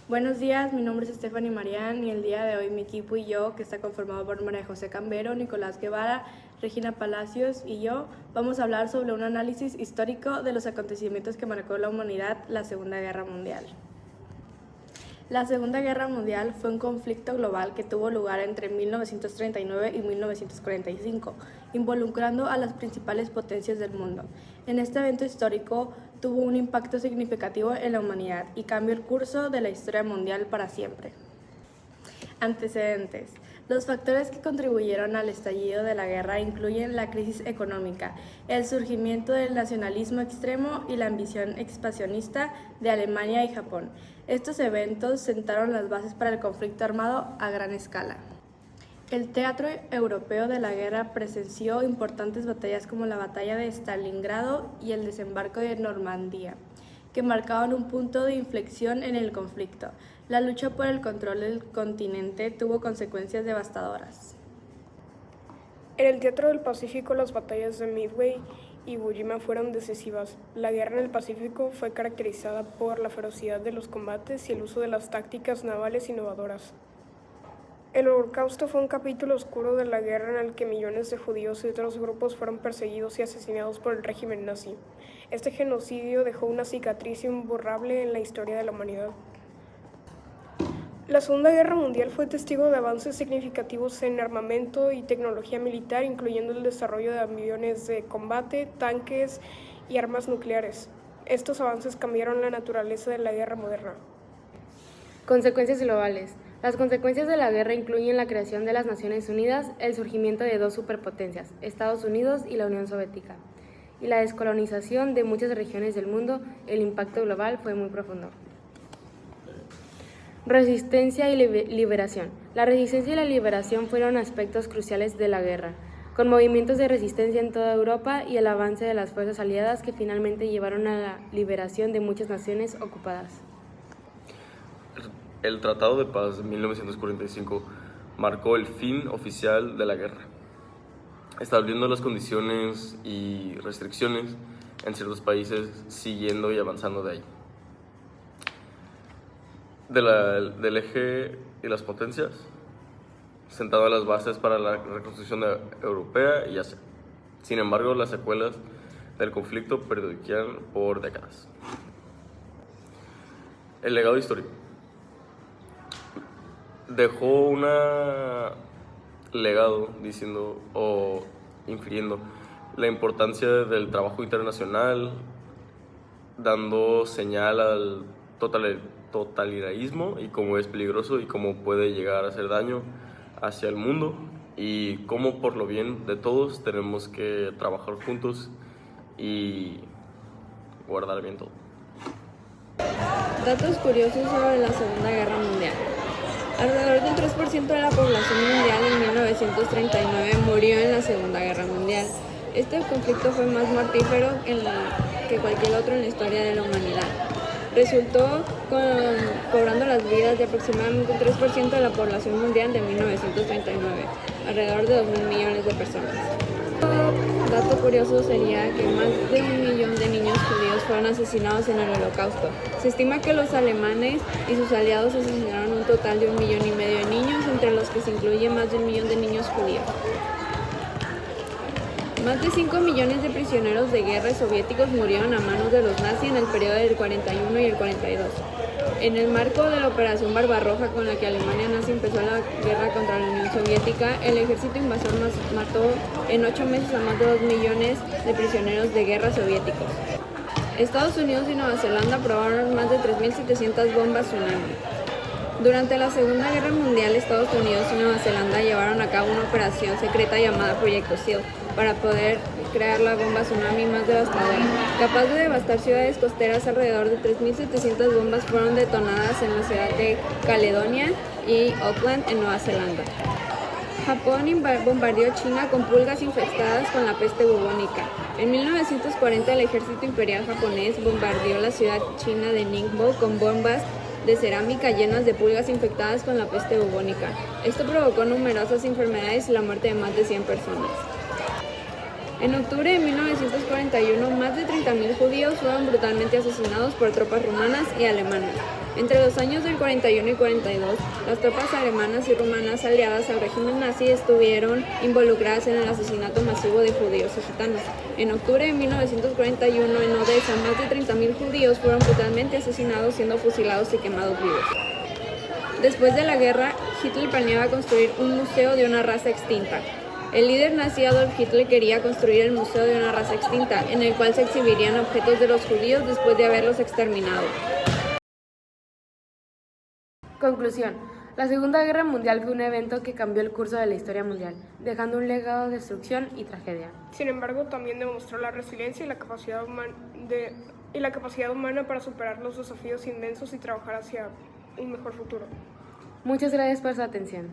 Buenos días, mi nombre es Stephanie Marián y el día de hoy mi equipo y yo, que está conformado por María José Cambero, Nicolás Guevara, Regina Palacios y yo, vamos a hablar sobre un análisis histórico de los acontecimientos que marcó la humanidad la Segunda Guerra Mundial. La Segunda Guerra Mundial fue un conflicto global que tuvo lugar entre 1939 y 1945, involucrando a las principales potencias del mundo. En este evento histórico tuvo un impacto significativo en la humanidad y cambió el curso de la historia mundial para siempre. Antecedentes. Los factores que contribuyeron al estallido de la guerra incluyen la crisis económica, el surgimiento del nacionalismo extremo y la ambición expansionista de Alemania y Japón. Estos eventos sentaron las bases para el conflicto armado a gran escala. El teatro europeo de la guerra presenció importantes batallas como la batalla de Stalingrado y el desembarco de Normandía, que marcaban un punto de inflexión en el conflicto. La lucha por el control del continente tuvo consecuencias devastadoras. En el teatro del Pacífico, las batallas de Midway y Iwo Jima fueron decisivas. La guerra en el Pacífico fue caracterizada por la ferocidad de los combates y el uso de las tácticas navales innovadoras. El Holocausto fue un capítulo oscuro de la guerra en el que millones de judíos y otros grupos fueron perseguidos y asesinados por el régimen nazi. Este genocidio dejó una cicatriz imborrable en la historia de la humanidad. La Segunda Guerra Mundial fue testigo de avances significativos en armamento y tecnología militar, incluyendo el desarrollo de aviones de combate, tanques y armas nucleares. Estos avances cambiaron la naturaleza de la guerra moderna. Consecuencias globales. Las consecuencias de la guerra incluyen la creación de las Naciones Unidas, el surgimiento de dos superpotencias, Estados Unidos y la Unión Soviética, y la descolonización de muchas regiones del mundo. El impacto global fue muy profundo. Resistencia y liberación. La resistencia y la liberación fueron aspectos cruciales de la guerra, con movimientos de resistencia en toda Europa y el avance de las fuerzas aliadas que finalmente llevaron a la liberación de muchas naciones ocupadas. El Tratado de Paz de 1945 marcó el fin oficial de la guerra, estableciendo las condiciones y restricciones en ciertos países, siguiendo y avanzando de ahí. Del eje y las potencias, sentando las bases para la reconstrucción europea y Asia. Sin embargo, las secuelas del conflicto perduran por décadas. El legado histórico dejó un legado diciendo o infiriendo la importancia del trabajo internacional, dando señal al totalitarismo y cómo es peligroso y cómo puede llegar a hacer daño hacia el mundo, y cómo por lo bien de todos tenemos que trabajar juntos y guardar bien todo. Datos curiosos sobre la Segunda Guerra Mundial. Alrededor del 3% de la población mundial en 1939 murió en la Segunda Guerra Mundial. Este conflicto fue más mortífero que cualquier otro en la historia de la humanidad. Resultó cobrando las vidas de aproximadamente un 3% de la población mundial de 1939, alrededor de 2.000 millones de personas. Dato curioso sería que más de 1 millón de niños judíos fueron asesinados en el Holocausto. Se estima que los alemanes y sus aliados asesinaron un total de 1,5 millones de niños, entre los que se incluye más de 1 millón de niños judíos. Más de 5 millones de prisioneros de guerra soviéticos murieron a manos de los nazis en el periodo del 41 y el 42. En el marco de la Operación Barbarroja, con la que Alemania nazi empezó la guerra contra la Unión Soviética, el ejército invasor mató en 8 meses a más de 2 millones de prisioneros de guerra soviéticos. Estados Unidos y Nueva Zelanda probaron más de 3.700 bombas tsunami. Durante la Segunda Guerra Mundial, Estados Unidos y Nueva Zelanda llevaron a cabo una operación secreta llamada Proyecto SEAL para poder crear la bomba tsunami más devastadora. Capaz de devastar ciudades costeras, alrededor de 3.700 bombas fueron detonadas en la ciudad de Caledonia y Auckland, en Nueva Zelanda. Japón bombardeó China con pulgas infectadas con la peste bubónica. En 1940, el ejército imperial japonés bombardeó la ciudad china de Ningbo con bombas de cerámica llenas de pulgas infectadas con la peste bubónica. Esto provocó numerosas enfermedades y la muerte de más de 100 personas. En octubre de 1941, más de 30.000 judíos fueron brutalmente asesinados por tropas rumanas y alemanas. Entre los años del 41 y 42, las tropas alemanas y rumanas aliadas al régimen nazi estuvieron involucradas en el asesinato masivo de judíos y gitanos. En octubre de 1941, en Odessa, más de 30.000 judíos fueron brutalmente asesinados, siendo fusilados y quemados vivos. Después de la guerra, Hitler planeaba construir un museo de una raza extinta. El líder nazi Adolf Hitler quería construir el Museo de una raza extinta, en el cual se exhibirían objetos de los judíos después de haberlos exterminado. Conclusión. La Segunda Guerra Mundial fue un evento que cambió el curso de la historia mundial, dejando un legado de destrucción y tragedia. Sin embargo, también demostró la resiliencia y la capacidad humana para superar los desafíos inmensos y trabajar hacia un mejor futuro. Muchas gracias por su atención.